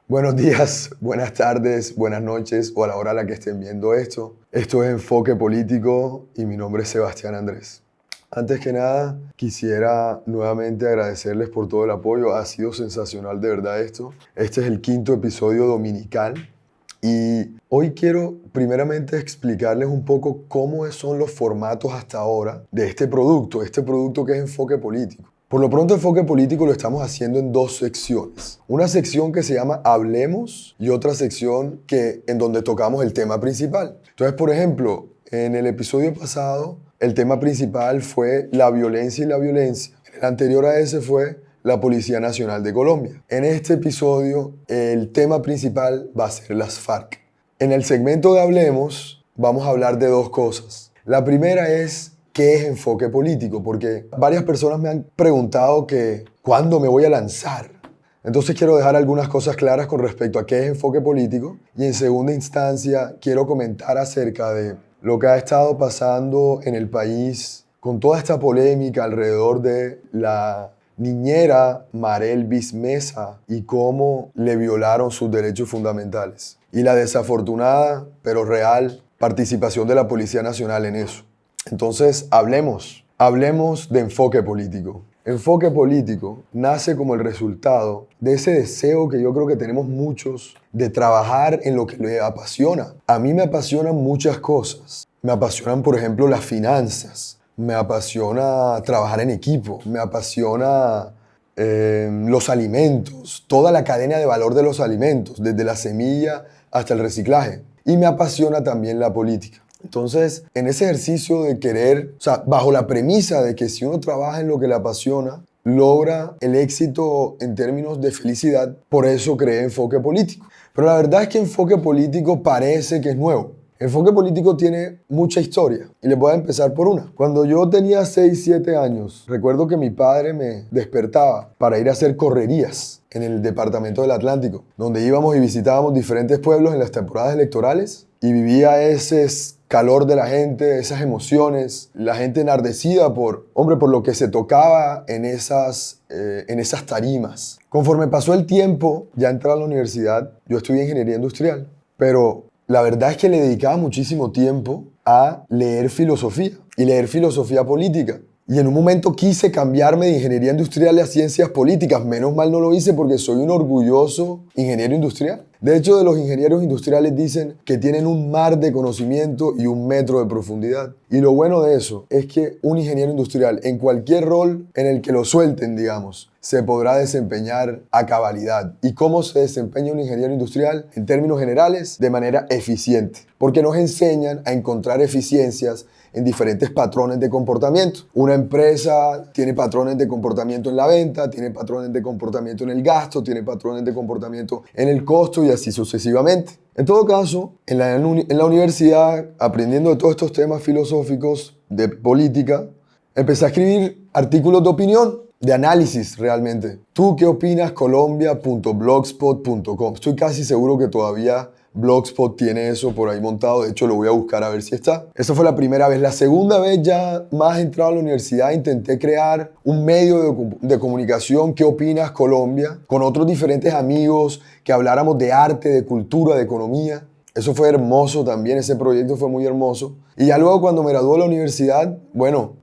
Buenos días, buenas tardes, buenas noches o a la hora a la que estén viendo esto. Esto es Enfoque Político y mi nombre es Sebastián Andrés. Antes que nada, quisiera nuevamente agradecerles por todo el apoyo. Ha sido sensacional de verdad esto. Este es el quinto episodio dominical y hoy quiero primeramente explicarles un poco cómo son los formatos hasta ahora de este producto que es Enfoque Político. Por lo pronto, Enfoque Político lo estamos haciendo en dos secciones. Una sección que se llama Hablemos y otra sección en donde tocamos el tema principal. Entonces, por ejemplo, en el episodio pasado, el tema principal fue la violencia y la violencia. El anterior a ese fue la Policía Nacional de Colombia. En este episodio, el tema principal va a ser las FARC. En el segmento de Hablemos, vamos a hablar de dos cosas. La primera es ¿qué es enfoque político? Porque varias personas me han preguntado que ¿cuándo me voy a lanzar? Entonces quiero dejar algunas cosas claras con respecto a qué es enfoque político y en segunda instancia quiero comentar acerca de lo que ha estado pasando en el país con toda esta polémica alrededor de la niñera Marelvis Mesa y cómo le violaron sus derechos fundamentales y la desafortunada pero real participación de la Policía Nacional en eso. Entonces, hablemos de enfoque político. Enfoque político nace como el resultado de ese deseo que yo creo que tenemos muchos de trabajar en lo que les apasiona. A mí me apasionan muchas cosas. Me apasionan, por ejemplo, las finanzas. Me apasiona trabajar en equipo. Me apasiona los alimentos, toda la cadena de valor de los alimentos, desde la semilla hasta el reciclaje. Y me apasiona también la política. Entonces, en ese ejercicio de querer, o sea, bajo la premisa de que si uno trabaja en lo que le apasiona, logra el éxito en términos de felicidad, por eso creé Enfoque Político. Pero la verdad es que Enfoque Político parece que es nuevo. Enfoque Político tiene mucha historia y les voy a empezar por una. Cuando yo tenía 6, 7 años, recuerdo que mi padre me despertaba para ir a hacer correrías en el departamento del Atlántico, donde íbamos y visitábamos diferentes pueblos en las temporadas electorales y vivía ese calor de la gente, esas emociones, la gente enardecida por lo que se tocaba en esas tarimas. Conforme pasó el tiempo, ya entré a la universidad, yo estudié ingeniería industrial, pero la verdad es que le dedicaba muchísimo tiempo a leer filosofía y leer filosofía política. Y en un momento quise cambiarme de ingeniería industrial a ciencias políticas. Menos mal no lo hice porque soy un orgulloso ingeniero industrial. De hecho, de los ingenieros industriales dicen que tienen un mar de conocimiento y un metro de profundidad. Y lo bueno de eso es que un ingeniero industrial, en cualquier rol en el que lo suelten, digamos, se podrá desempeñar a cabalidad. ¿Y cómo se desempeña un ingeniero industrial? En términos generales, de manera eficiente. Porque nos enseñan a encontrar eficiencias en diferentes patrones de comportamiento. Una empresa tiene patrones de comportamiento en la venta, tiene patrones de comportamiento en el gasto, tiene patrones de comportamiento en el costo y así sucesivamente. En todo caso, en la universidad, aprendiendo de todos estos temas filosóficos, de política, empecé a escribir artículos de opinión, de análisis realmente. ¿Tú qué opinas? Colombia.blogspot.com. Estoy casi seguro que todavía Blogspot tiene eso por ahí montado. De hecho, lo voy a buscar a ver si está. Esa fue la primera vez. La segunda vez, ya más entrado a la universidad, intenté crear un medio de comunicación, ¿qué opinas Colombia? Con otros diferentes amigos, que habláramos de arte, de cultura, de economía. Eso fue hermoso también, ese proyecto fue muy hermoso. Y ya luego cuando me gradué de la universidad, bueno,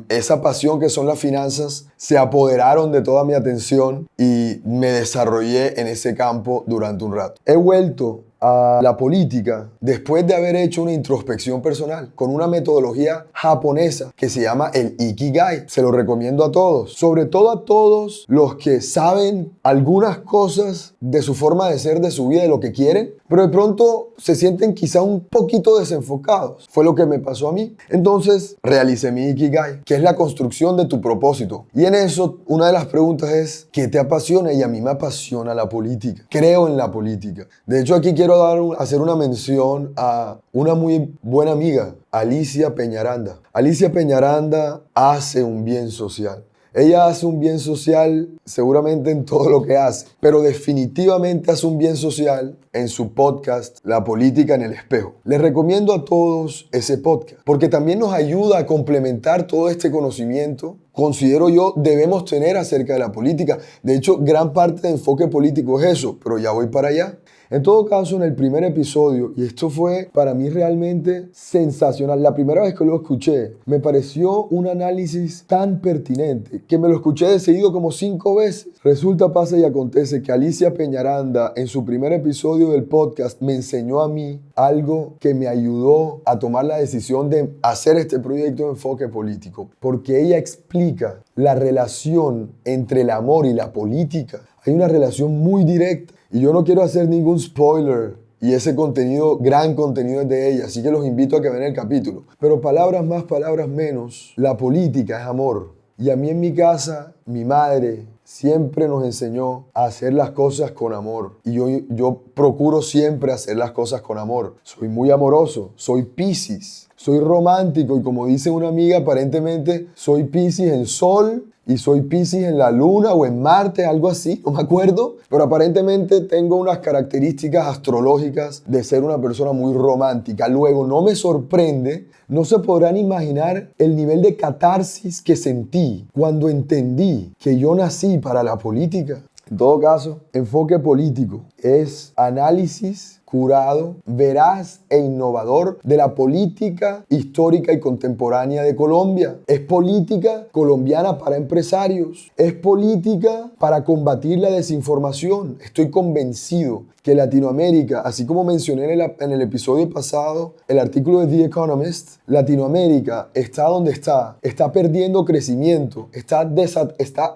esa pasión que son las finanzas se apoderaron de toda mi atención y me desarrollé en ese campo durante un rato. He vuelto a la política después de haber hecho una introspección personal con una metodología japonesa que se llama el Ikigai. Se lo recomiendo a todos, sobre todo a todos los que saben algunas cosas de su forma de ser, de su vida, de lo que quieren, pero de pronto se sienten quizá un poquito desenfocados. Fue lo que me pasó a mí. Entonces realicé mi Ikigai, que es la construcción de tu propósito. Y en eso una de las preguntas es, ¿qué te apasiona? Y a mí me apasiona la política. Creo en la política. De hecho, aquí quiero hacer una mención a una muy buena amiga, Alicia Peñaranda. Alicia Peñaranda hace un bien social. Ella hace un bien social seguramente en todo lo que hace, pero definitivamente hace un bien social en su podcast La Política en el Espejo. Les recomiendo a todos ese podcast porque también nos ayuda a complementar todo este conocimiento, considero yo, debemos tener acerca de la política. De hecho, gran parte de Enfoque Político es eso, pero ya voy para allá. En todo caso, en el primer episodio, y esto fue para mí realmente sensacional, la primera vez que lo escuché, me pareció un análisis tan pertinente que me lo escuché de seguido como 5 veces. Resulta, pasa y acontece que Alicia Peñaranda, en su primer episodio del podcast, me enseñó a mí algo que me ayudó a tomar la decisión de hacer este proyecto de Enfoque Político, porque ella explica la relación entre el amor y la política. Hay una relación muy directa. Y yo no quiero hacer ningún spoiler, y ese contenido, gran contenido es de ella, así que los invito a que vean el capítulo. Pero palabras más, palabras menos, la política es amor. Y a mí en mi casa, mi madre siempre nos enseñó a hacer las cosas con amor. Y yo procuro siempre hacer las cosas con amor. Soy muy amoroso, soy Piscis, soy romántico y como dice una amiga, aparentemente soy Piscis en Sol y soy Piscis en la Luna o en Marte, algo así, no me acuerdo. Pero aparentemente tengo unas características astrológicas de ser una persona muy romántica. Luego, no me sorprende, no se podrán imaginar el nivel de catarsis que sentí cuando entendí que yo nací para la política. En todo caso, Enfoque Político es análisis curado, veraz e innovador de la política histórica y contemporánea de Colombia. Es política colombiana para empresarios. Es política para combatir la desinformación. Estoy convencido que Latinoamérica, así como mencioné en el episodio pasado, el artículo de The Economist, Latinoamérica está donde está perdiendo crecimiento, está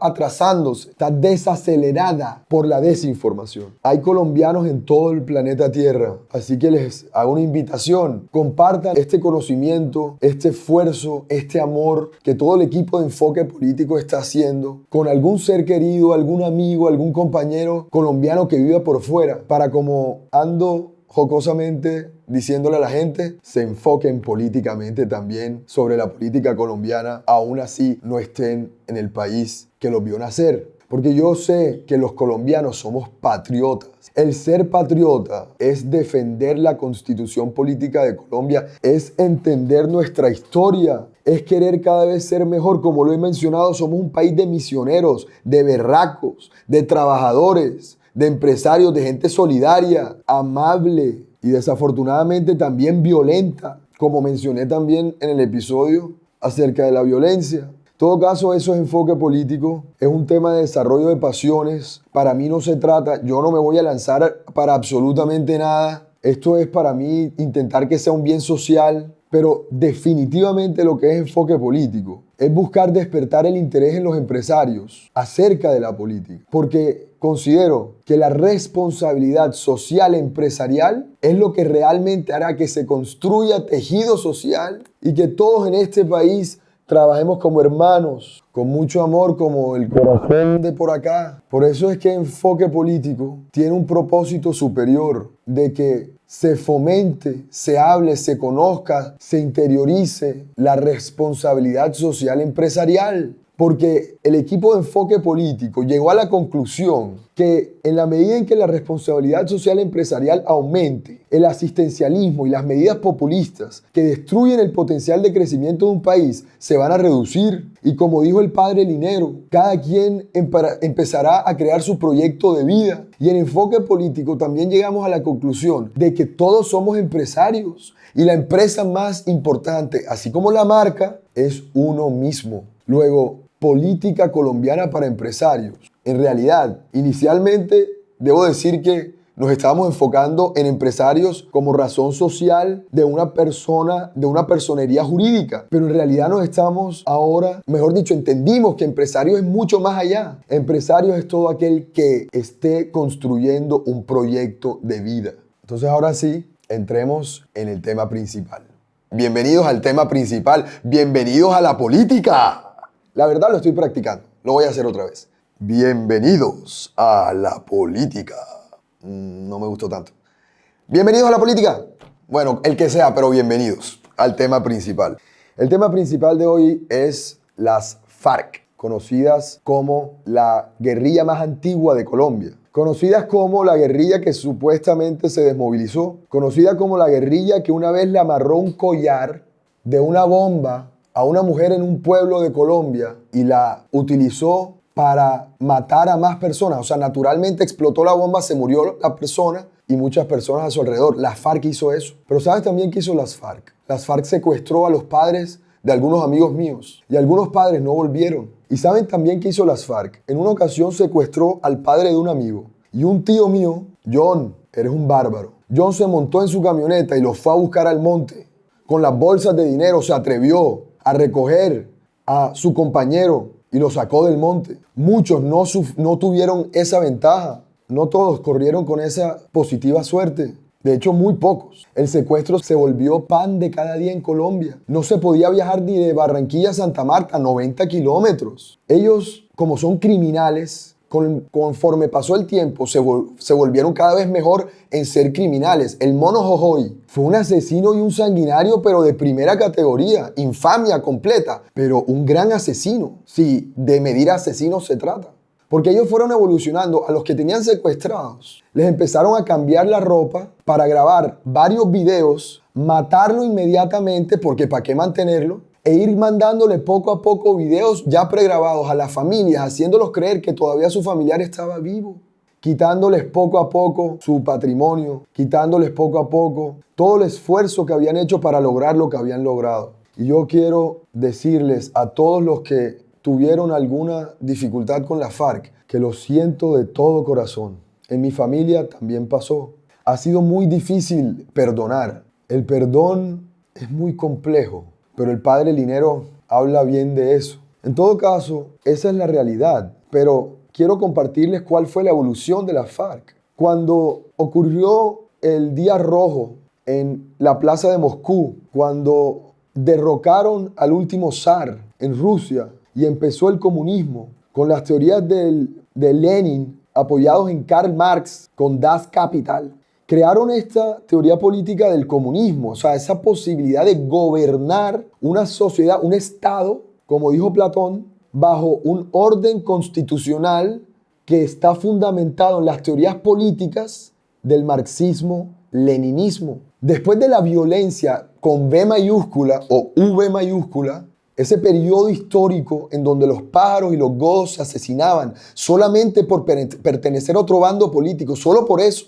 atrasándose, está desacelerada por la desinformación. Hay colombianos en todo el planeta Tierra, así que les hago una invitación, compartan este conocimiento, este esfuerzo, este amor que todo el equipo de Enfoque Político está haciendo con algún ser querido, algún amigo, algún compañero colombiano que viva por fuera, para como ando jocosamente diciéndole a la gente, se enfoquen políticamente también sobre la política colombiana, aún así no estén en el país que los vio nacer. Porque yo sé que los colombianos somos patriotas. El ser patriota es defender la constitución política de Colombia, es entender nuestra historia, es querer cada vez ser mejor. Como lo he mencionado, somos un país de misioneros, de berracos, de trabajadores, de empresarios, de gente solidaria, amable y desafortunadamente también violenta, como mencioné también en el episodio acerca de la violencia. En todo caso, eso es Enfoque Político, es un tema de desarrollo de pasiones. Para mí no se trata, yo no me voy a lanzar para absolutamente nada. Esto es para mí intentar que sea un bien social, pero definitivamente lo que es Enfoque Político es buscar despertar el interés en los empresarios acerca de la política, porque considero que la responsabilidad social empresarial es lo que realmente hará que se construya tejido social y que todos en este país trabajemos como hermanos, con mucho amor, como el corazón de por acá. Por eso es que Enfoque Político tiene un propósito superior de que se fomente, se hable, se conozca, se interiorice la responsabilidad social empresarial. Porque el equipo de Enfoque Político llegó a la conclusión que en la medida en que la responsabilidad social empresarial aumente, el asistencialismo y las medidas populistas que destruyen el potencial de crecimiento de un país se van a reducir. Y como dijo el padre Linero, cada quien empezará a crear su proyecto de vida. Y en Enfoque Político también llegamos a la conclusión de que todos somos empresarios y la empresa más importante, así como la marca, es uno mismo. Luego, política colombiana para empresarios. En realidad, inicialmente debo decir que nos estábamos enfocando en empresarios como razón social de una persona, de una personería jurídica. Pero en realidad nos estamos ahora, mejor dicho, entendimos que empresario es mucho más allá. Empresario es todo aquel que esté construyendo un proyecto de vida. Entonces ahora sí, entremos en el tema principal. Bienvenidos al tema principal. Bienvenidos a la política. La verdad lo estoy practicando. Lo voy a hacer otra vez. Bienvenidos a la política. No me gustó tanto. Bienvenidos a la política. Bueno, el que sea, pero bienvenidos al tema principal. El tema principal de hoy es las FARC. conocidas como la guerrilla más antigua de Colombia, conocidas como la guerrilla que supuestamente se desmovilizó, conocida como la guerrilla que una vez le amarró un collar de una bomba a una mujer en un pueblo de Colombia y la utilizó para matar a más personas. O sea, naturalmente explotó la bomba, se murió la persona y muchas personas a su alrededor. La FARC hizo eso. Pero ¿sabes también qué hizo las FARC? Las FARC secuestró a los padres de algunos amigos míos y algunos padres no volvieron. ¿Y saben también qué hizo las FARC? En una ocasión secuestró al padre de un amigo y un tío mío, John, eres un bárbaro. John se montó en su camioneta y lo fue a buscar al monte. Con las bolsas de dinero se atrevió a recoger a su compañero y lo sacó del monte. Muchos no tuvieron esa ventaja. No todos corrieron con esa positiva suerte. De hecho, muy pocos. El secuestro se volvió pan de cada día en Colombia. No se podía viajar ni de Barranquilla a Santa Marta, 90 kilómetros. Ellos, como son criminales, conforme pasó el tiempo, se volvieron cada vez mejor en ser criminales. El Mono Jojoy fue un asesino y un sanguinario, pero de primera categoría, infamia completa, pero un gran asesino, si de medir asesinos se trata. Porque ellos fueron evolucionando. A los que tenían secuestrados les empezaron a cambiar la ropa para grabar varios videos, matarlo inmediatamente, porque ¿para qué mantenerlo? E ir mandándole poco a poco videos ya pregrabados a las familias, haciéndolos creer que todavía su familiar estaba vivo, quitándoles poco a poco su patrimonio, quitándoles poco a poco todo el esfuerzo que habían hecho para lograr lo que habían logrado. Y yo quiero decirles a todos los que tuvieron alguna dificultad con la FARC, que lo siento de todo corazón. En mi familia también pasó. Ha sido muy difícil perdonar. El perdón es muy complejo, pero el padre Linero habla bien de eso. En todo caso, esa es la realidad, pero quiero compartirles cuál fue la evolución de la FARC. Cuando ocurrió el Día Rojo en la plaza de Moscú, cuando derrocaron al último zar en Rusia, y empezó el comunismo con las teorías de Lenin apoyados en Karl Marx con Das Kapital. Crearon esta teoría política del comunismo, o sea, esa posibilidad de gobernar una sociedad, un Estado, como dijo Platón, bajo un orden constitucional que está fundamentado en las teorías políticas del marxismo-leninismo. Después de la violencia con B mayúscula o V mayúscula, ese periodo histórico en donde los pájaros y los godos se asesinaban solamente por pertenecer a otro bando político, solo por eso,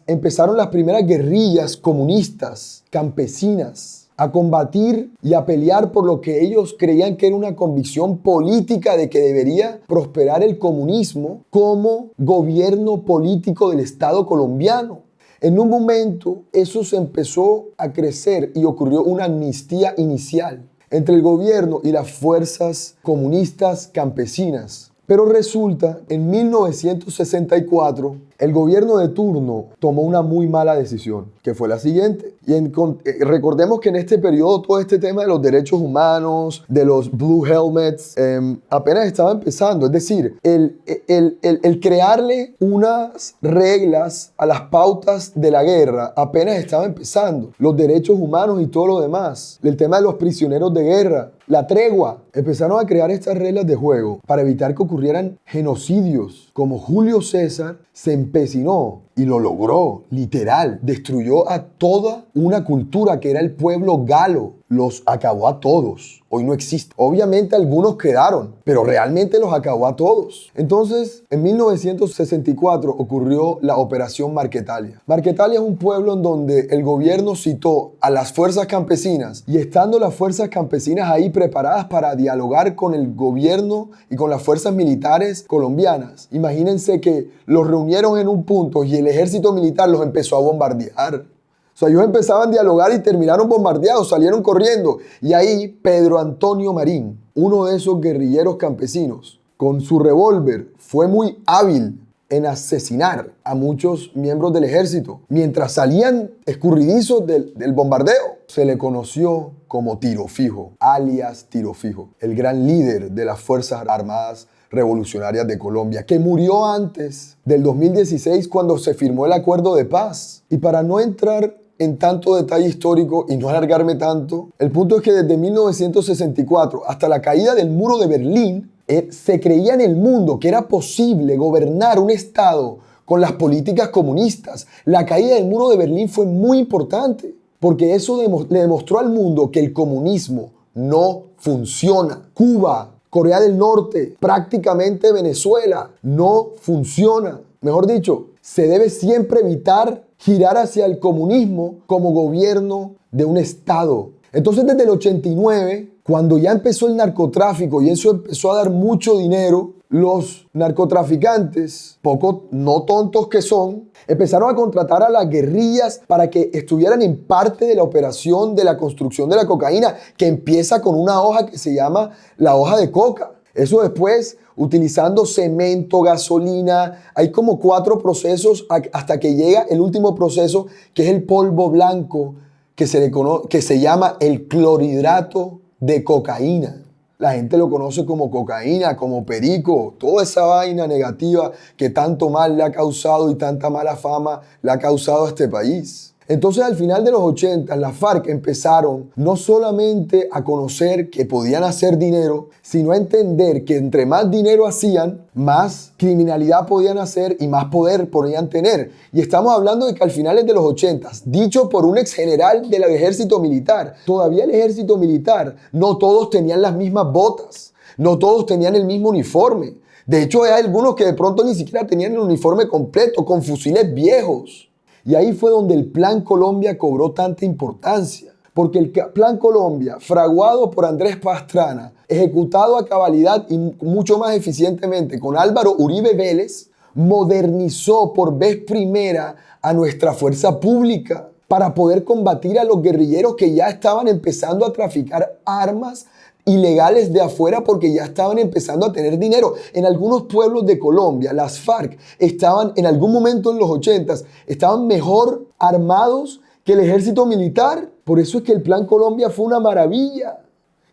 empezaron las primeras guerrillas comunistas, campesinas, a combatir y a pelear por lo que ellos creían que era una convicción política de que debería prosperar el comunismo como gobierno político del Estado colombiano. En un momento eso se empezó a crecer y ocurrió una amnistía inicial entre el gobierno y las fuerzas comunistas campesinas. Pero resulta, en 1964, el gobierno de turno tomó una muy mala decisión, que fue la siguiente. Recordemos que en este periodo todo este tema de los derechos humanos, de los Blue Helmets, apenas estaba empezando. Es decir, el crearle unas reglas a las pautas de la guerra apenas estaba empezando. Los derechos humanos y todo lo demás. El tema de los prisioneros de guerra. La tregua. Empezaron a crear estas reglas de juego para evitar que ocurrieran genocidios. Como Julio César se empecinó y lo logró, literal. Destruyó a toda una cultura que era el pueblo galo. Los acabó a todos. Hoy no existe. Obviamente algunos quedaron, pero realmente los acabó a todos. Entonces, en 1964 ocurrió la Operación Marquetalia. Marquetalia es un pueblo en donde el gobierno citó a las fuerzas campesinas y estando las fuerzas campesinas ahí preparadas para dialogar con el gobierno y con las fuerzas militares colombianas. Imagínense que los reunieron en un punto y el ejército militar los empezó a bombardear. O sea, ellos empezaban a dialogar y terminaron bombardeados, salieron corriendo. Y ahí Pedro Antonio Marín, uno de esos guerrilleros campesinos, con su revólver, fue muy hábil en asesinar a muchos miembros del ejército. Mientras salían escurridizos del bombardeo, se le conoció como Tiro Fijo, alias Tiro Fijo, el gran líder de las Fuerzas Armadas Revolucionarias de Colombia, que murió antes del 2016 cuando se firmó el acuerdo de paz. Y para no entrar en tanto detalle histórico y no alargarme tanto, el punto es que desde 1964 hasta la caída del muro de Berlín, Se creía en el mundo que era posible gobernar un Estado con las políticas comunistas. La caída del muro de Berlín fue muy importante porque eso le demostró al mundo que el comunismo no funciona. Cuba, Corea del Norte, prácticamente Venezuela, no funciona. Mejor dicho, se debe siempre evitar girar hacia el comunismo como gobierno de un Estado. Entonces, desde el 89, cuando ya empezó el narcotráfico y eso empezó a dar mucho dinero, los narcotraficantes, poco no tontos que son, empezaron a contratar a las guerrillas para que estuvieran en parte de la operación de la construcción de la cocaína, que empieza con una hoja que se llama la hoja de coca. Eso después, utilizando cemento, gasolina, hay como 4 procesos hasta que llega el último proceso, que es el polvo blanco, que se llama el clorhidrato de cocaína. La gente lo conoce como cocaína, como perico, toda esa vaina negativa que tanto mal le ha causado y tanta mala fama le ha causado a este país. Entonces, al final de los 80, las FARC empezaron no solamente a conocer que podían hacer dinero, sino a entender que entre más dinero hacían, más criminalidad podían hacer y más poder podían tener. Y estamos hablando de que al finales de los 80, dicho por un ex general del ejército militar, todavía el ejército militar, no todos tenían las mismas botas, no todos tenían el mismo uniforme. De hecho, hay algunos que de pronto ni siquiera tenían el uniforme completo, con fusiles viejos. Y ahí fue donde el Plan Colombia cobró tanta importancia, porque el Plan Colombia, fraguado por Andrés Pastrana, ejecutado a cabalidad y mucho más eficientemente con Álvaro Uribe Vélez, modernizó por vez primera a nuestra fuerza pública para poder combatir a los guerrilleros que ya estaban empezando a traficar armas ilegales de afuera porque ya estaban empezando a tener dinero. En algunos pueblos de Colombia, las FARC estaban en algún momento en los 80s, estaban mejor armados que el ejército militar. Por eso es que el Plan Colombia fue una maravilla.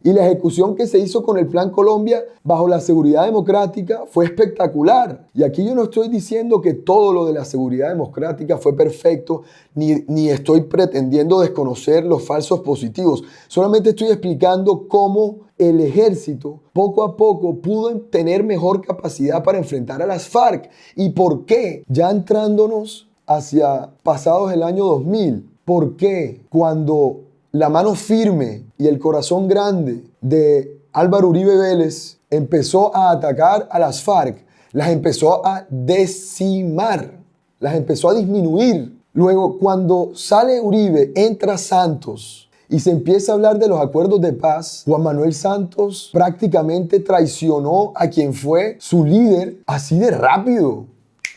Y la ejecución que se hizo con el Plan Colombia bajo la seguridad democrática fue espectacular. Y aquí yo no estoy diciendo que todo lo de la seguridad democrática fue perfecto, ni estoy pretendiendo desconocer los falsos positivos. Solamente estoy explicando cómo el ejército poco a poco pudo tener mejor capacidad para enfrentar a las FARC. ¿Y por qué? Ya entrándonos hacia pasados el año 2000, ¿por qué cuando la mano firme y el corazón grande de Álvaro Uribe Vélez empezó a atacar a las FARC, las empezó a decimar, las empezó a disminuir? Luego, cuando sale Uribe, entra Santos y se empieza a hablar de los acuerdos de paz, Juan Manuel Santos prácticamente traicionó a quien fue su líder así de rápido,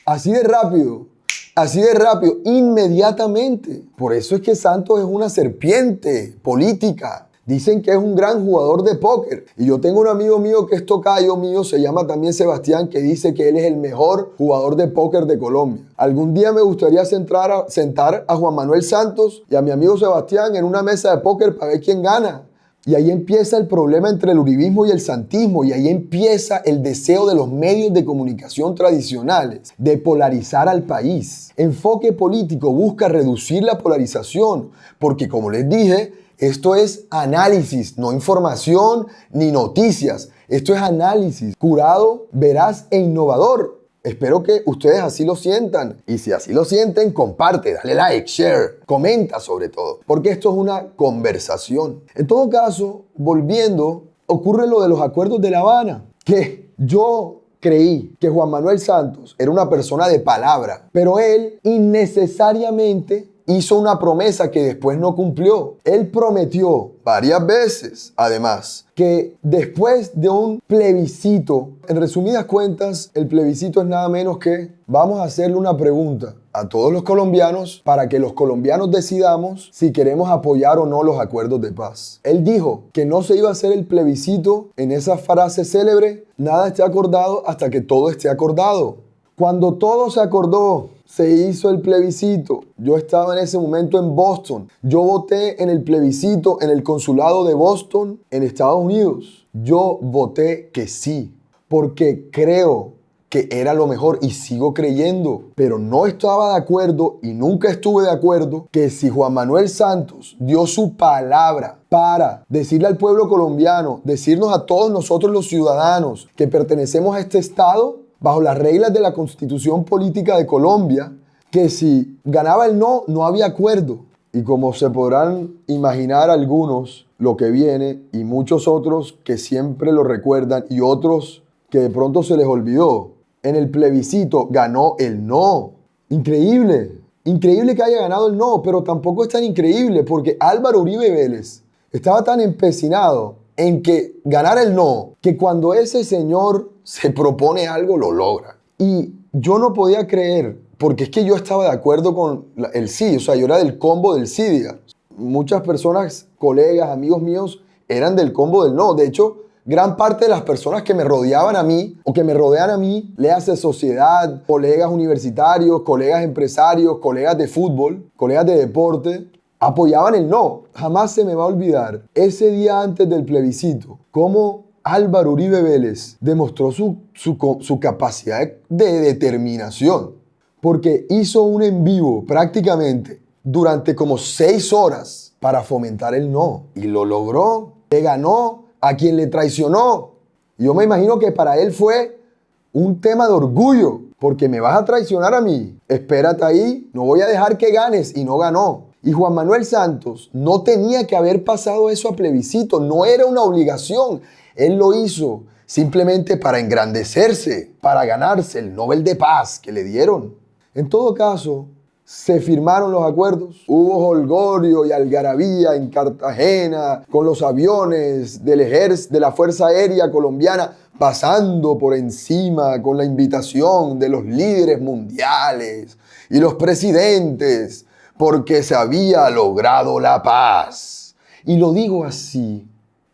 así de rápido. Así de rápido, inmediatamente. Por eso es que Santos es una serpiente política. Dicen que es un gran jugador de póker. Y yo tengo un amigo mío que es tocayo mío, se llama también Sebastián, que dice que él es el mejor jugador de póker de Colombia. Algún día me gustaría sentar a Juan Manuel Santos y a mi amigo Sebastián en una mesa de póker para ver quién gana. Y ahí empieza el problema entre el uribismo y el santismo, y ahí empieza el deseo de los medios de comunicación tradicionales de polarizar al país. Enfoque Político busca reducir la polarización, porque como les dije, esto es análisis, no información ni noticias. Esto es análisis curado, veraz e innovador. Espero que ustedes así lo sientan. Y si así lo sienten, comparte, dale like, share, comenta sobre todo. Porque esto es una conversación. En todo caso, volviendo, ocurre lo de los acuerdos de La Habana. Que yo creí que Juan Manuel Santos era una persona de palabra. Pero él innecesariamente hizo una promesa que después no cumplió. Él prometió varias veces, además, que después de un plebiscito, en resumidas cuentas, el plebiscito es nada menos que vamos a hacerle una pregunta a todos los colombianos para que los colombianos decidamos si queremos apoyar o no los acuerdos de paz. Él dijo que no se iba a hacer el plebiscito en esa frase célebre, nada esté acordado hasta que todo esté acordado. Cuando todo se acordó, se hizo el plebiscito. Yo estaba en ese momento en Boston. Yo voté en el plebiscito en el consulado de Boston, en Estados Unidos. Yo voté que sí, porque creo que era lo mejor y sigo creyendo, pero no estaba de acuerdo y nunca estuve de acuerdo que si Juan Manuel Santos dio su palabra para decirle al pueblo colombiano, decirnos a todos nosotros los ciudadanos que pertenecemos a este Estado, bajo las reglas de la Constitución Política de Colombia, que si ganaba el no, no había acuerdo. Y como se podrán imaginar algunos, lo que viene, y muchos otros que siempre lo recuerdan, y otros que de pronto se les olvidó, en el plebiscito ganó el no. Increíble, increíble que haya ganado el no, pero tampoco es tan increíble porque Álvaro Uribe Vélez estaba tan empecinado en que ganara el no, que cuando ese señor se propone algo, lo logra. Y yo no podía creer, porque es que yo estaba de acuerdo con el sí, o sea, yo era del combo del sí, digamos. Muchas personas, colegas, amigos míos, eran del combo del no. De hecho, gran parte de las personas que me rodeaban a mí o que me rodean a mí, léase sociedad, colegas universitarios, colegas empresarios, colegas de fútbol, colegas de deporte, apoyaban el no. Jamás se me va a olvidar ese día antes del plebiscito, cómo Álvaro Uribe Vélez demostró su capacidad de determinación, porque hizo un en vivo prácticamente durante como 6 horas para fomentar el no. Y lo logró, le ganó a quien le traicionó. Yo me imagino que para él fue un tema de orgullo, porque me vas a traicionar a mí. Espérate ahí, no voy a dejar que ganes, y no ganó. Y Juan Manuel Santos no tenía que haber pasado eso a plebiscito, no era una obligación. Él lo hizo simplemente para engrandecerse, para ganarse el Nobel de Paz que le dieron. En todo caso, se firmaron los acuerdos, hubo jolgorio y algarabía en Cartagena con los aviones del ejército, de la Fuerza Aérea Colombiana pasando por encima con la invitación de los líderes mundiales y los presidentes, porque se había logrado la paz. Y lo digo así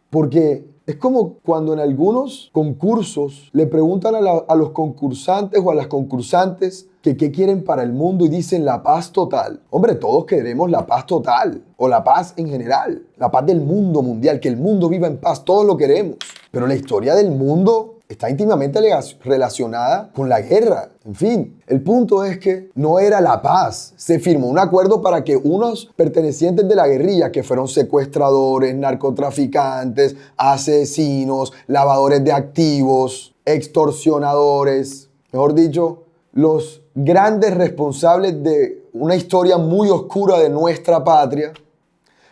porque es como cuando en algunos concursos le preguntan a los concursantes o a las concursantes que qué quieren para el mundo y dicen la paz total. Hombre, todos queremos la paz total o la paz en general, la paz del mundo mundial, que el mundo viva en paz, todos lo queremos. Pero la historia del mundo está íntimamente relacionada con la guerra. En fin, el punto es que no era la paz. Se firmó un acuerdo para que unos pertenecientes de la guerrilla, que fueron secuestradores, narcotraficantes, asesinos, lavadores de activos, extorsionadores, mejor dicho, los grandes responsables de una historia muy oscura de nuestra patria,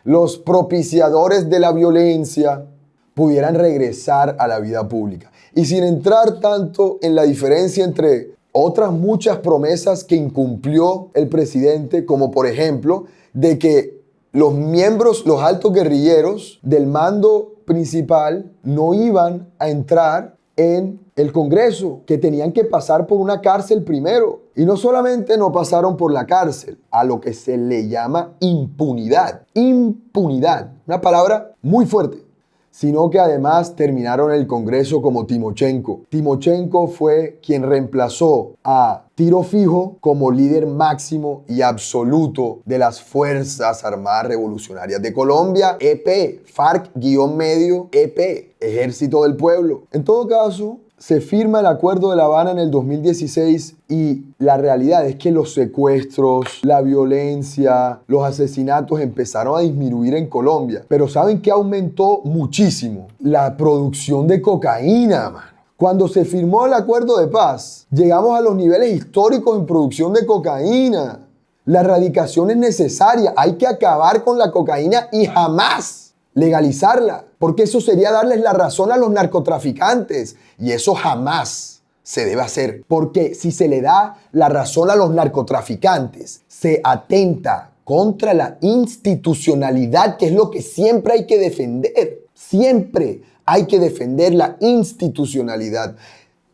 los propiciadores de la violencia, pudieran regresar a la vida pública. Y sin entrar tanto en la diferencia entre otras muchas promesas que incumplió el presidente, como por ejemplo, de que los miembros, los altos guerrilleros del mando principal no iban a entrar en el Congreso, que tenían que pasar por una cárcel primero. Y no solamente no pasaron por la cárcel, a lo que se le llama impunidad. Impunidad, una palabra muy fuerte. Sino que además terminaron el Congreso como Timochenko. Timochenko fue quien reemplazó a Tiro Fijo como líder máximo y absoluto de las Fuerzas Armadas Revolucionarias de Colombia, EP, FARC-medio EP, Ejército del Pueblo. En todo caso, se firma el Acuerdo de La Habana en el 2016 y la realidad es que los secuestros, la violencia, los asesinatos empezaron a disminuir en Colombia. Pero ¿saben qué aumentó muchísimo? La producción de cocaína, mano. Cuando se firmó el Acuerdo de Paz, llegamos a los niveles históricos en producción de cocaína. La erradicación es necesaria. Hay que acabar con la cocaína y jamás legalizarla, porque eso sería darles la razón a los narcotraficantes y eso jamás se debe hacer, porque si se le da la razón a los narcotraficantes, se atenta contra la institucionalidad, que es lo que siempre hay que defender. Siempre hay que defender la institucionalidad.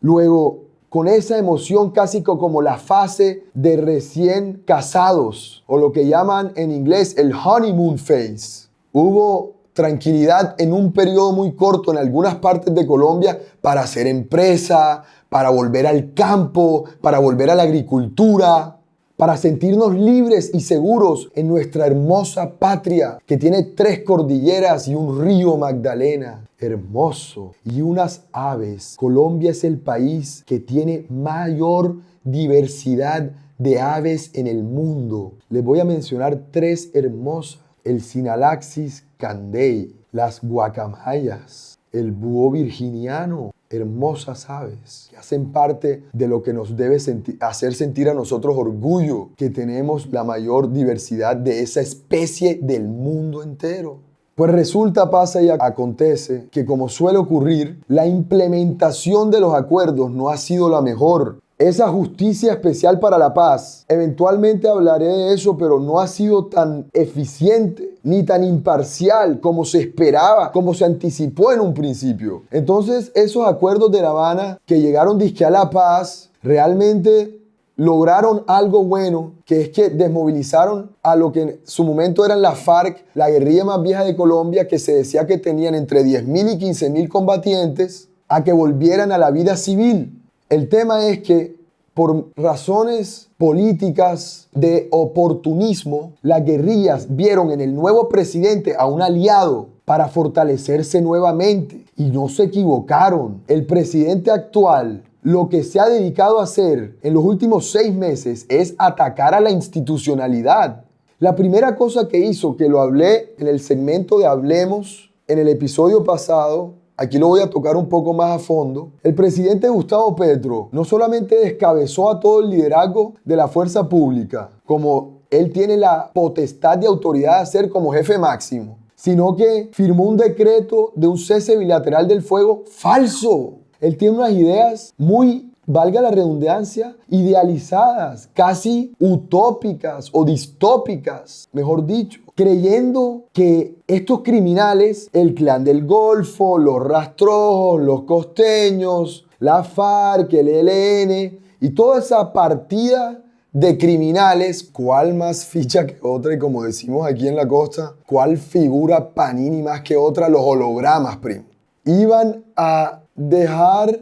Luego, con esa emoción casi como la fase de recién casados, o lo que llaman en inglés el honeymoon phase, hubo tranquilidad en un periodo muy corto en algunas partes de Colombia para hacer empresa, para volver al campo, para volver a la agricultura, para sentirnos libres y seguros en nuestra hermosa patria que tiene 3 cordilleras y un río Magdalena hermoso y unas aves. Colombia es el país que tiene mayor diversidad de aves en el mundo. Les voy a mencionar 3 hermosas: el Sinalaxis candei, las guacamayas, el búho virginiano. Hermosas aves que hacen parte de lo que nos debe hacer sentir a nosotros orgullo, que tenemos la mayor diversidad de esa especie del mundo entero. Pues resulta, pasa y acontece que, como suele ocurrir, la implementación de los acuerdos no ha sido la mejor. Esa justicia especial para la paz, eventualmente hablaré de eso, pero no ha sido tan eficiente ni tan imparcial como se esperaba, como se anticipó en un principio. Entonces, esos acuerdos de La Habana que llegaron dizque a la paz, realmente lograron algo bueno, que es que desmovilizaron a lo que en su momento eran las FARC, la guerrilla más vieja de Colombia, que se decía que tenían entre 10.000 y 15.000 combatientes, a que volvieran a la vida civil. El tema es que por razones políticas de oportunismo, las guerrillas vieron en el nuevo presidente a un aliado para fortalecerse nuevamente y no se equivocaron. El presidente actual lo que se ha dedicado a hacer en los últimos 6 meses es atacar a la institucionalidad. La primera cosa que hizo, que lo hablé en el segmento de Hablemos en el episodio pasado, aquí lo voy a tocar un poco más a fondo. El presidente Gustavo Petro no solamente descabezó a todo el liderazgo de la fuerza pública, como él tiene la potestad de autoridad de hacer como jefe máximo, sino que firmó un decreto de un cese bilateral del fuego falso. Él tiene unas ideas muy, valga la redundancia, idealizadas, casi utópicas o distópicas, mejor dicho, creyendo que estos criminales, el Clan del Golfo, los Rastrojos, los Costeños, la FARC, el ELN y toda esa partida de criminales, cuál más ficha que otra, y como decimos aquí en la costa, cuál figura Panini más que otra, los hologramas, primo. Iban a dejar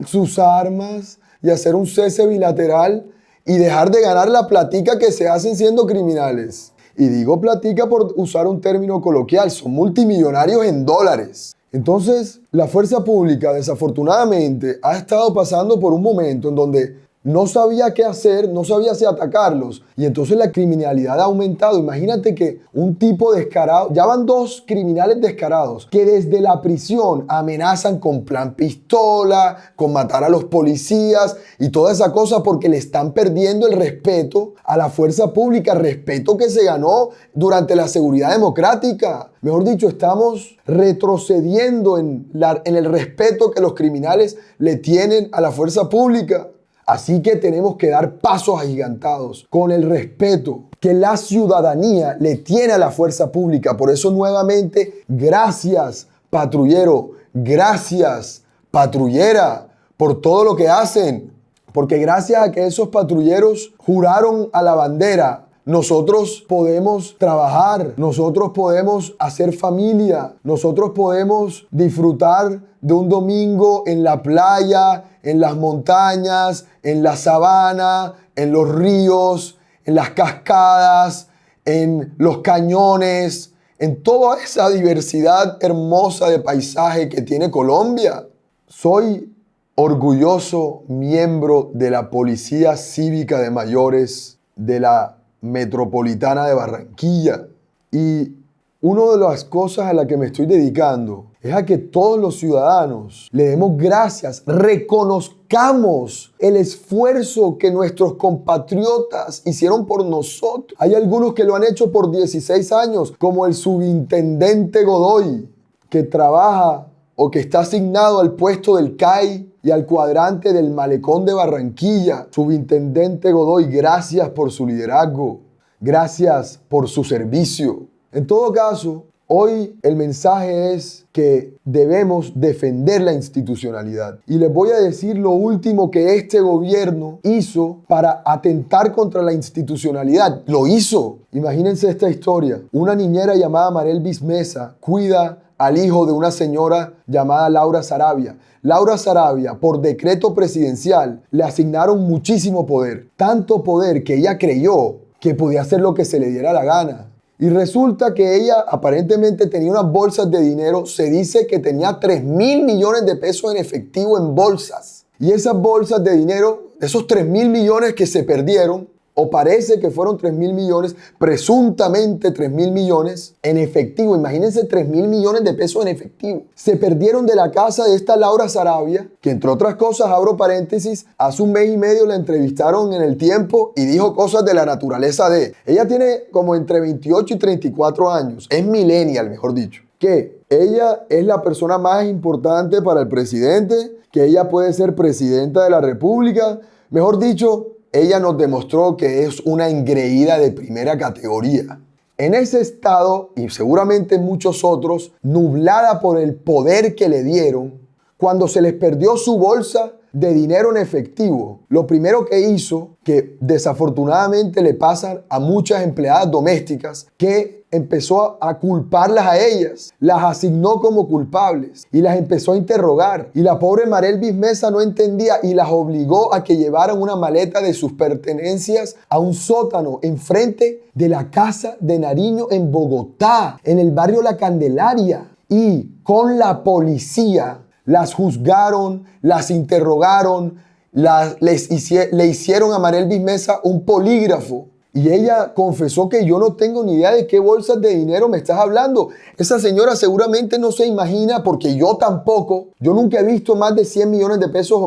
sus armas y hacer un cese bilateral y dejar de ganar la platica que se hacen siendo criminales. Y digo platica por usar un término coloquial, son multimillonarios en dólares. Entonces, la fuerza pública desafortunadamente ha estado pasando por un momento en donde no sabía qué hacer, no sabía si atacarlos. Y entonces la criminalidad ha aumentado. Imagínate que un tipo descarado, ya van 2 criminales descarados que desde la prisión amenazan con plan pistola, con matar a los policías y toda esa cosa porque le están perdiendo el respeto a la fuerza pública, respeto que se ganó durante la seguridad democrática. Mejor dicho, estamos retrocediendo en el respeto que los criminales le tienen a la fuerza pública. Así que tenemos que dar pasos agigantados con el respeto que la ciudadanía le tiene a la fuerza pública. Por eso nuevamente, gracias patrullero, gracias patrullera por todo lo que hacen. Porque gracias a que esos patrulleros juraron a la bandera, nosotros podemos trabajar, nosotros podemos hacer familia, nosotros podemos disfrutar de un domingo en la playa, en las montañas, en la sabana, en los ríos, en las cascadas, en los cañones, en toda esa diversidad hermosa de paisaje que tiene Colombia. Soy orgulloso miembro de la Policía Cívica de Mayores de la Metropolitana de Barranquilla. Y una de las cosas a las que me estoy dedicando es a que todos los ciudadanos le demos gracias, reconozcamos el esfuerzo que nuestros compatriotas hicieron por nosotros. Hay algunos que lo han hecho por 16 años, como el subintendente Godoy, que trabaja o que está asignado al puesto del CAI y al cuadrante del Malecón de Barranquilla. Subintendente Godoy, gracias por su liderazgo, gracias por su servicio. En todo caso, hoy el mensaje es que debemos defender la institucionalidad. Y les voy a decir lo último que este gobierno hizo para atentar contra la institucionalidad. Lo hizo. Imagínense esta historia. Una niñera llamada Marelvis Mesa cuida al hijo de una señora llamada Laura Sarabia. Laura Sarabia, por decreto presidencial, le asignaron muchísimo poder. Tanto poder que ella creyó que podía hacer lo que se le diera la gana. Y resulta que ella aparentemente tenía unas bolsas de dinero. Se dice que tenía 3.000 millones de pesos en efectivo en bolsas. Y esas bolsas de dinero, esos 3.000 millones que se perdieron, o parece que fueron 3.000 millones, presuntamente 3.000 millones en efectivo. Imagínense 3.000 millones de pesos en efectivo. Se perdieron de la casa de esta Laura Sarabia, que entre otras cosas, abro paréntesis, hace un mes y medio la entrevistaron en El Tiempo y dijo cosas de la naturaleza de... Ella tiene como entre 28 y 34 años, es millennial, mejor dicho. Que ella es la persona más importante para el presidente, que ella puede ser presidenta de la República. Mejor dicho, ella nos demostró que es una engreída de primera categoría. En ese estado, y seguramente muchos otros, nublada por el poder que le dieron, cuando se les perdió su bolsa de dinero en efectivo, lo primero que hizo, que desafortunadamente le pasa a muchas empleadas domésticas, que empezó a culparlas a ellas, las asignó como culpables y las empezó a interrogar. Y la pobre Marelvis Mesa no entendía y las obligó a que llevaran una maleta de sus pertenencias a un sótano enfrente de la casa de Nariño en Bogotá, en el barrio La Candelaria. Y con la policía las juzgaron, las interrogaron, le hicieron a Marelvis Mesa un polígrafo. Y ella confesó que yo no tengo ni idea de qué bolsas de dinero me estás hablando. Esa señora seguramente no se imagina, porque yo tampoco. Yo nunca he visto más de 100 millones de pesos,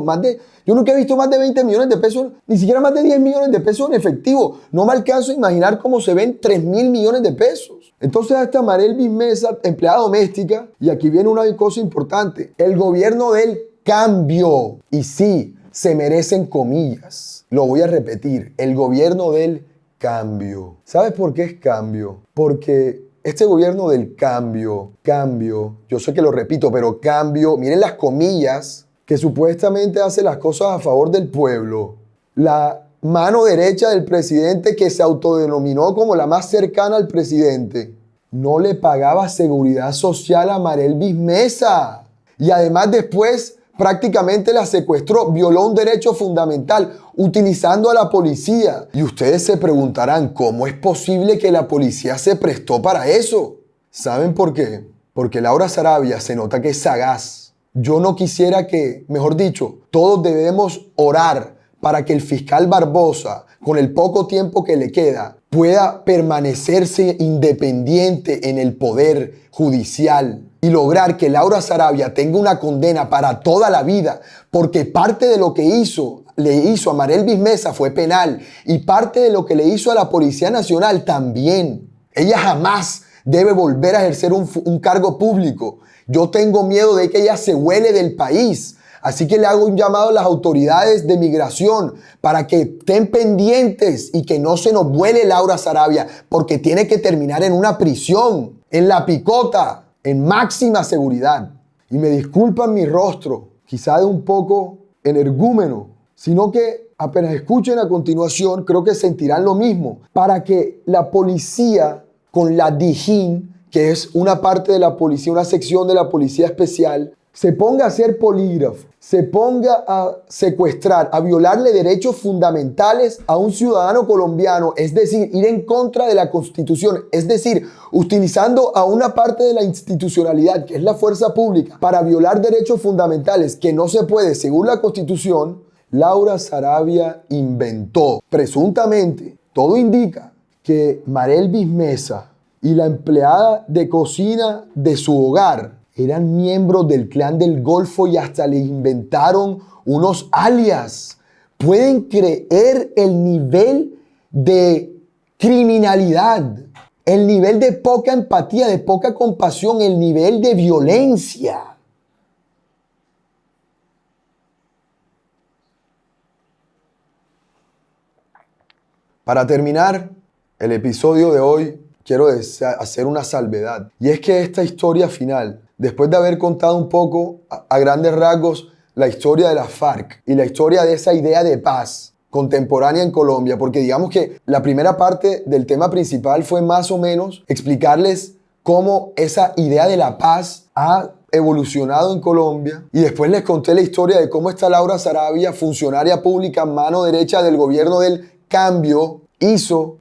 yo nunca he visto más de 20 millones de pesos, ni siquiera más de 10 millones de pesos en efectivo. No me alcanzo a imaginar cómo se ven 3.000 millones de pesos. Entonces esta Marelvis Mesa, empleada doméstica, y aquí viene una cosa importante, el gobierno del cambio, y sí, se merecen comillas, lo voy a repetir, el gobierno del cambio. ¿Sabes por qué es cambio? Porque este gobierno del cambio, yo sé que lo repito, pero cambio, miren las comillas, que supuestamente hace las cosas a favor del pueblo. La mano derecha del presidente, que se autodenominó como la más cercana al presidente, no le pagaba seguridad social a Marelvis Mesa. Y además después prácticamente la secuestró, violó un derecho fundamental utilizando a la policía. Y ustedes se preguntarán, ¿cómo es posible que la policía se prestó para eso? ¿Saben por qué? Porque Laura Sarabia se nota que es sagaz. Yo no quisiera que, mejor dicho, todos debemos orar para que el fiscal Barbosa, con el poco tiempo que le queda, pueda permanecerse independiente en el poder judicial y lograr que Laura Sarabia tenga una condena para toda la vida, porque parte de lo que le hizo a Marelvis Mesa fue penal y parte de lo que le hizo a la Policía Nacional también. Ella jamás debe volver a ejercer un cargo público. Yo tengo miedo de que ella se huele del país. Así que le hago un llamado a las autoridades de migración para que estén pendientes y que no se nos vuele Laura Sarabia, porque tiene que terminar en una prisión, en La Picota, en máxima seguridad. Y me disculpan mi rostro, quizá de un poco energúmeno, sino que apenas escuchen a continuación, creo que sentirán lo mismo, para que la policía con la DIJÍN, que es una parte de la policía, una sección de la policía especial, se ponga a hacer polígrafo, se ponga a secuestrar, a violarle derechos fundamentales a un ciudadano colombiano, es decir, ir en contra de la Constitución, es decir, utilizando a una parte de la institucionalidad, que es la fuerza pública, para violar derechos fundamentales que no se puede según la Constitución. Laura Sarabia inventó, presuntamente, todo indica que Marelvis Mesa y la empleada de cocina de su hogar eran miembros del Clan del Golfo y hasta le inventaron unos alias. ¿Pueden creer el nivel de criminalidad, el nivel de poca empatía, de poca compasión, el nivel de violencia? Para terminar el episodio de hoy, quiero hacer una salvedad. Y es que esta historia final, después de haber contado un poco, a grandes rasgos, la historia de las FARC y la historia de esa idea de paz contemporánea en Colombia, porque digamos que la primera parte del tema principal fue más o menos explicarles cómo esa idea de la paz ha evolucionado en Colombia. Y después les conté la historia de cómo esta Laura Sarabia, funcionaria pública, mano derecha del gobierno del cambio,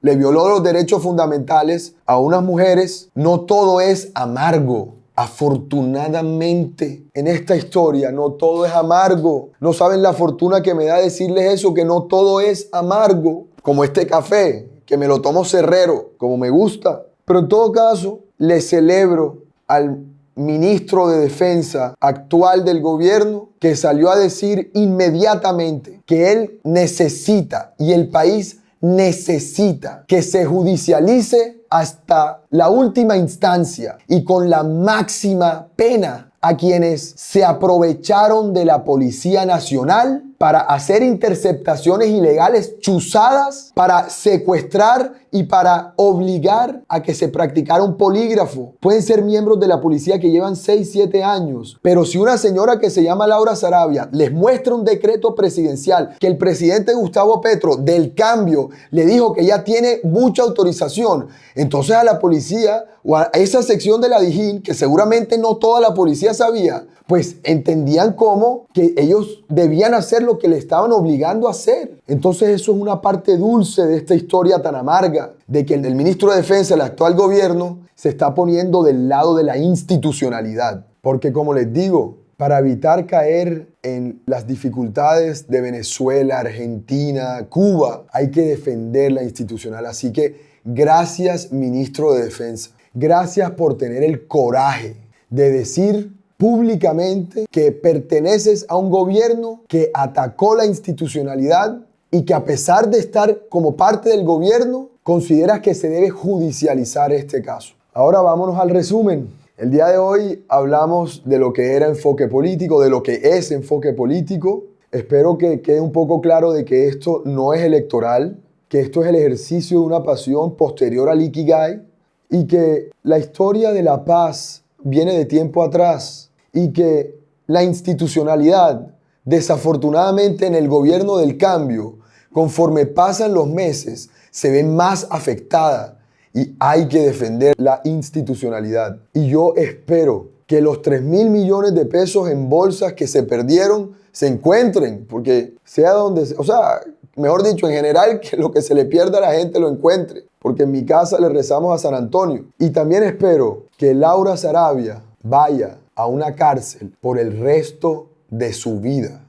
le violó los derechos fundamentales a unas mujeres. No todo es amargo. Afortunadamente, en esta historia no todo es amargo. No saben la fortuna que me da decirles eso, que no todo es amargo. Como este café, que me lo tomo cerrero, como me gusta. Pero en todo caso, le celebro al ministro de Defensa actual del gobierno, que salió a decir inmediatamente que él necesita y el país necesita que se judicialice hasta la última instancia y con la máxima pena a quienes se aprovecharon de la Policía Nacional para hacer interceptaciones ilegales chuzadas, para secuestrar y para obligar a que se practicara un polígrafo. Pueden ser miembros de la policía que llevan 6, 7 años, pero si una señora que se llama Laura Sarabia les muestra un decreto presidencial que el presidente Gustavo Petro del cambio le dijo que ya tiene mucha autorización, entonces a la policía o a esa sección de la Dijín, que seguramente no toda la policía sabía, pues entendían como que ellos debían hacer lo que le estaban obligando a hacer. Entonces eso es una parte dulce de esta historia tan amarga, de que el ministro de Defensa del actual gobierno se está poniendo del lado de la institucionalidad. Porque como les digo, para evitar caer en las dificultades de Venezuela, Argentina, Cuba, hay que defender la institucional. Así que gracias, ministro de Defensa. Gracias por tener el coraje de decir públicamente que perteneces a un gobierno que atacó la institucionalidad y que a pesar de estar como parte del gobierno, consideras que se debe judicializar este caso. Ahora vámonos al resumen. El día de hoy hablamos de lo que era enfoque político, de lo que es enfoque político. Espero que quede un poco claro de que esto no es electoral, que esto es el ejercicio de una pasión posterior al Ikigai y que la historia de la paz viene de tiempo atrás y que la institucionalidad, desafortunadamente en el gobierno del cambio, conforme pasan los meses, se ve más afectada y hay que defender la institucionalidad. Y yo espero que los 3.000 millones de pesos en bolsas que se perdieron se encuentren, porque sea donde sea, o sea, mejor dicho, en general, que lo que se le pierda a la gente lo encuentre, porque en mi casa le rezamos a San Antonio. Y también espero que Laura Sarabia vaya a una cárcel por el resto de su vida.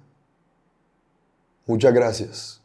Muchas gracias.